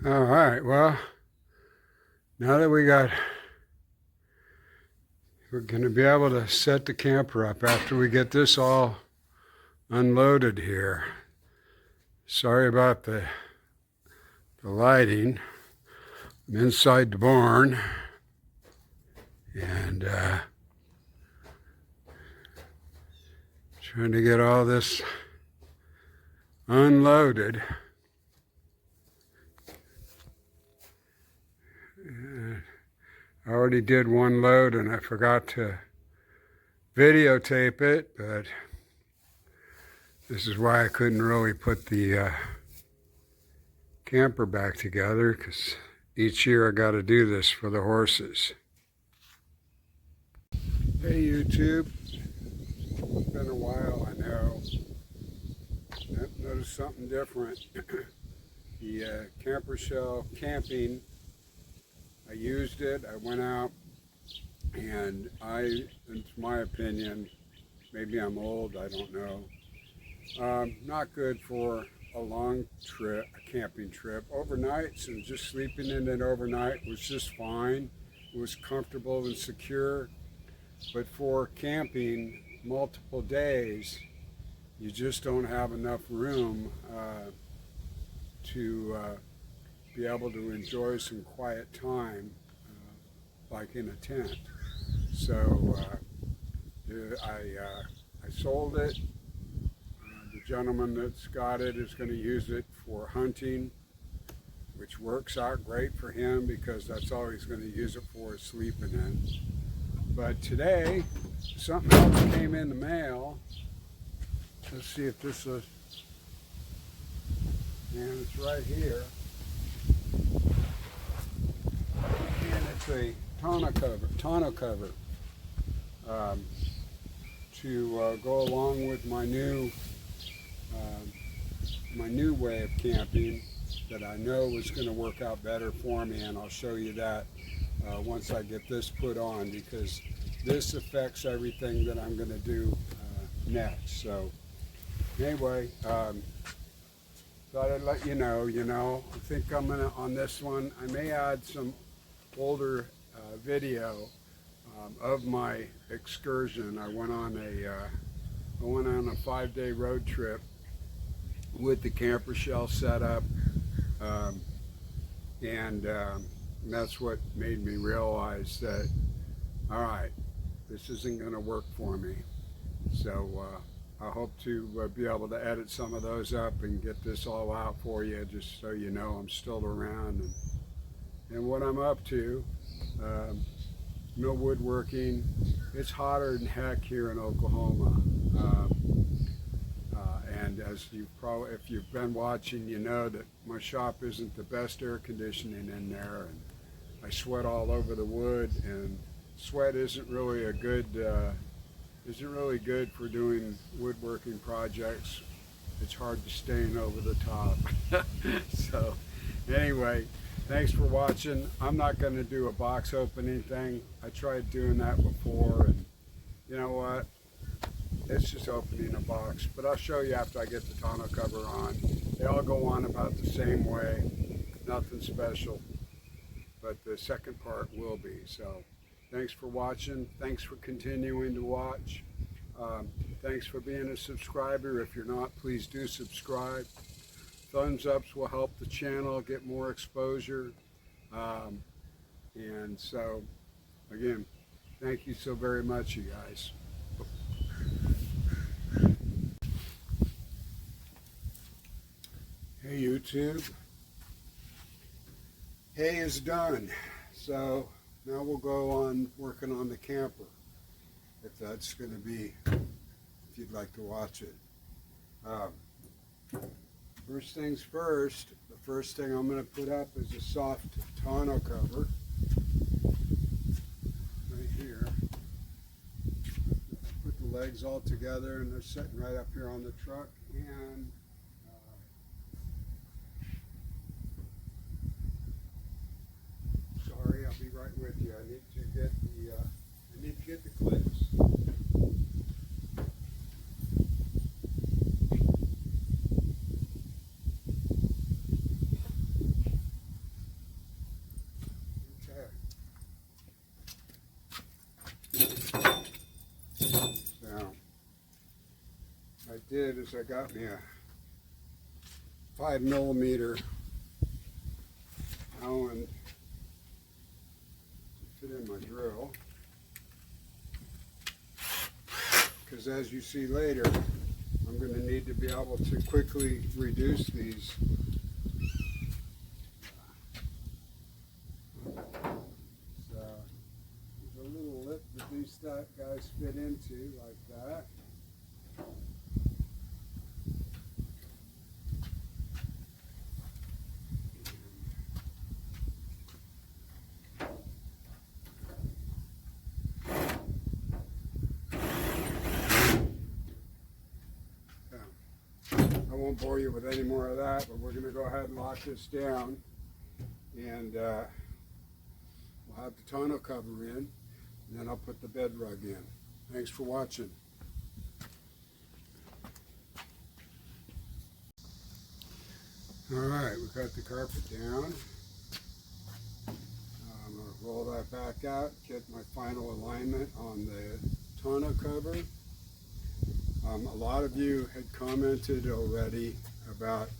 All right, well, now that we're going to be able to set the camper up after we get this all unloaded here. Sorry about the lighting. I'm inside the barn and trying to get all this unloaded. I already did one load and I forgot to videotape it, but this is why I couldn't really put the camper back together, because each year I got to do this for the horses. Hey YouTube, it's been a while, I know. I've noticed something different. The camper shell camping, I used it, I went out, and it's my opinion, maybe I'm old, I don't know, not good for a long trip, a camping trip. Overnights and just sleeping in it overnight was just fine. It was comfortable and secure, but for camping multiple days, you just don't have enough room to be able to enjoy some quiet time like in a tent. So I sold it. The gentleman that's got it is going to use it for hunting, which works out great for him because that's all he's going to use it for, is sleeping in. But today, something else came in the mail. Let's see if this is, and it's right here. And it's a tonneau cover to go along with my new way of camping that I know is going to work out better for me, and I'll show you that once I get this put on, because this affects everything that I'm going to do next. So anyway, thought I'd let you know. I think I'm gonna, on this one, I may add some older video of my excursion. I went on a 5-day road trip with the camper shell set up, and that's what made me realize that, all right, this isn't going to work for me. So I hope to be able to edit some of those up and get this all out for you, just so you know I'm still around and what I'm up to. No woodworking. It's hotter than heck here in Oklahoma. And as if you've been watching, you know that my shop isn't the best air conditioning in there, and I sweat all over the wood, and sweat isn't really good for doing woodworking projects. It's hard to stain over the top. So anyway, thanks for watching. I'm not going to do a box opening thing. I tried doing that before, and you know what? It's just opening a box, but I'll show you after I get the tonneau cover on. They all go on about the same way, nothing special, but the second part will be. So thanks for watching. Thanks for continuing to watch. Thanks for being a subscriber. If you're not, please do subscribe. Thumbs ups will help the channel get more exposure. And so, again, thank you so very much, you guys. Hey YouTube, hay is done, so now we'll go on working on the camper, if that's going to be, if you'd like to watch it. First things first, the first thing I'm going to put up is a soft tonneau cover right here. Put the legs all together, and they're sitting right up here on the truck, and I'll be right with you. I need to get the clips. did is I got me a 5mm Allen to fit in my drill, because as you see later, I'm going to need to be able to quickly reduce these. So there's a little lip that these guys fit into like that. I won't bore you with any more of that, but we're going to go ahead and lock this down, and we'll have the tonneau cover in, and then I'll put the bed rug in. Thanks for watching. Alright, we've got the carpet down. I'm going to roll that back out, get my final alignment on the tonneau cover. A lot of you had commented already about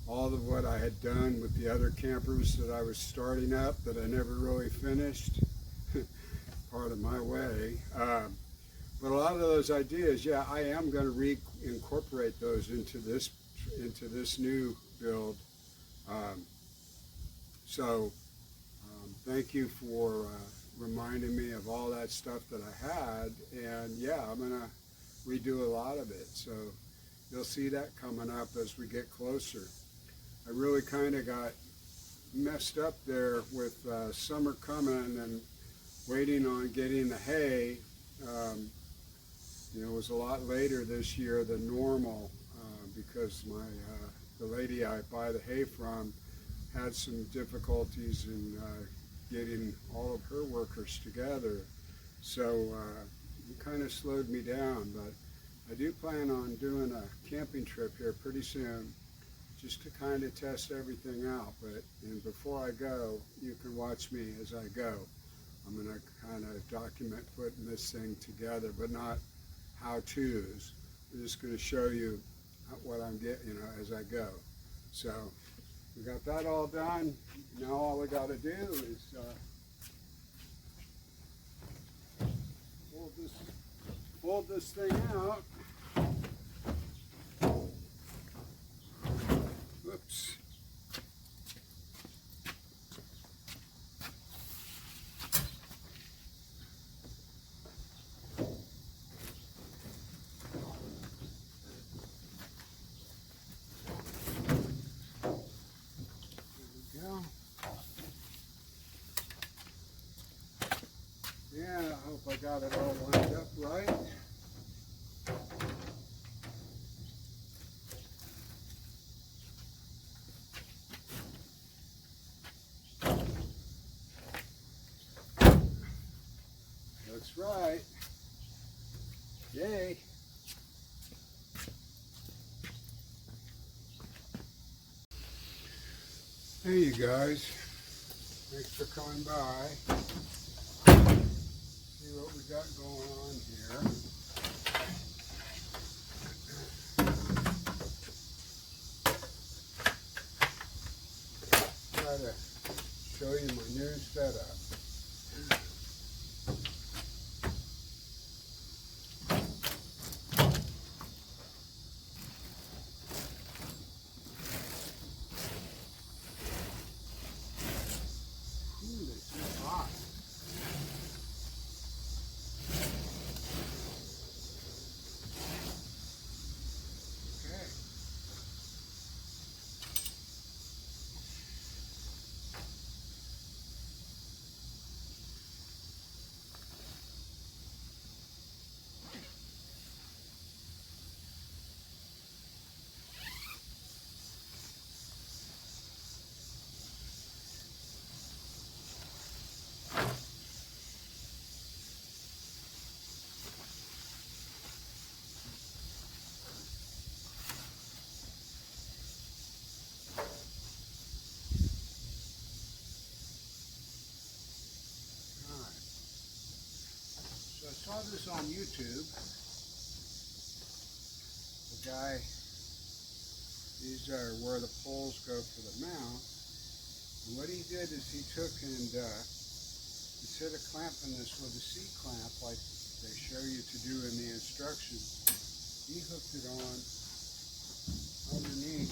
all of what I had done with the other campers that I was starting up that I never really finished. Part of my way. But a lot of those ideas, yeah, I am going to reincorporate those into this new build. Thank you for reminding me of all that stuff that I had, and yeah, I'm going to redo a lot of it, so you'll see that coming up as we get closer. I really kind of got messed up there with summer coming and waiting on getting the hay. It was a lot later this year than normal because the lady I buy the hay from had some difficulties in getting all of her workers together. So it kind of slowed me down, but I do plan on doing a camping trip here pretty soon, just to kind of test everything out. And before I go, you can watch me as I go. I'm going to kind of document putting this thing together, but not how-tos. I'm just going to show you what I'm getting, as I go. So we got that all done. Now all we got to do is fold this thing out. Whoops. There we go. Yeah, I hope I got it all lined up right. That's right. Yay. Hey you guys, thanks for coming by. See what we got going on here. Try to show you my new setup. So I saw this on YouTube. A the guy, these are where the poles go for the mount. And what he did is he took and instead of clamping this with a C-clamp like they show you to do in the instructions, he hooked it on underneath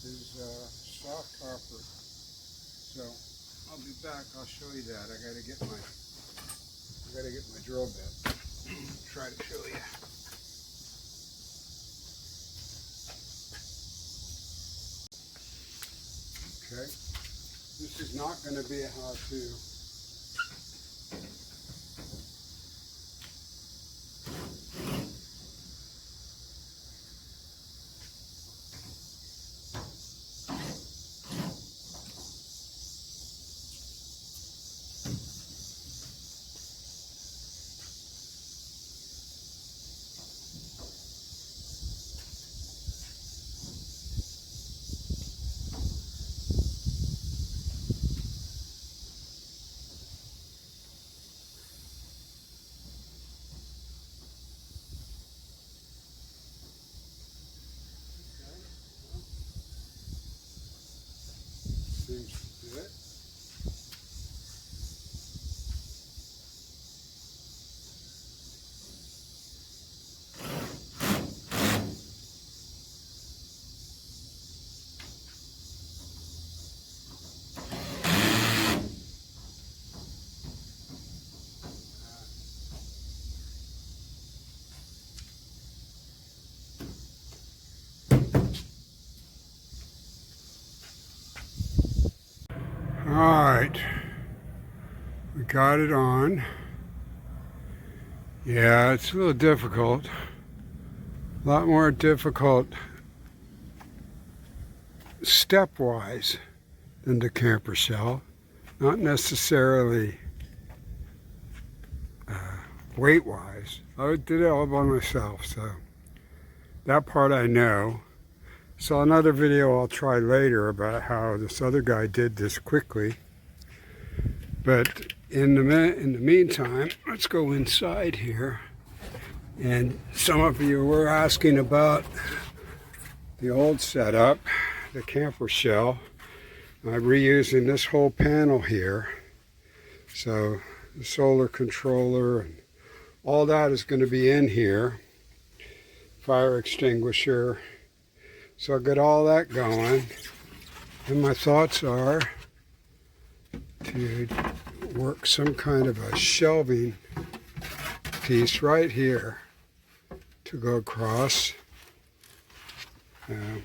his soft copper. So I'll be back. I'll show you that. I gotta get my drill bit. Try to show you. Okay. This is not going to be a how-to. Seems to fit. All right, we got it on. Yeah, it's a little difficult. A lot more difficult stepwise than the camper shell. Not necessarily weight-wise. I did it all by myself, so that part I know. So another video I'll try later about how this other guy did this quickly. But in the meantime, let's go inside here. And some of you were asking about the old setup, the camper shell. I'm reusing this whole panel here. So the solar controller and all that is going to be in here. Fire extinguisher. So I got all that going, and my thoughts are to work some kind of a shelving piece right here to go across,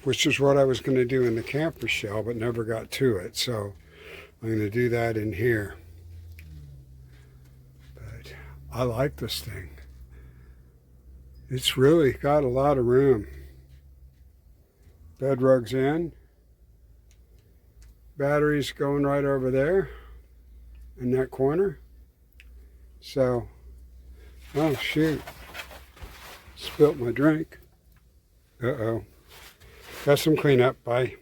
which is what I was going to do in the camper shell, but never got to it. So I'm going to do that in here. But I like this thing. It's really got a lot of room. Bed rugs in, batteries going right over there in that corner. So, oh shoot, spilt my drink. Uh-oh. Got some cleanup. Bye.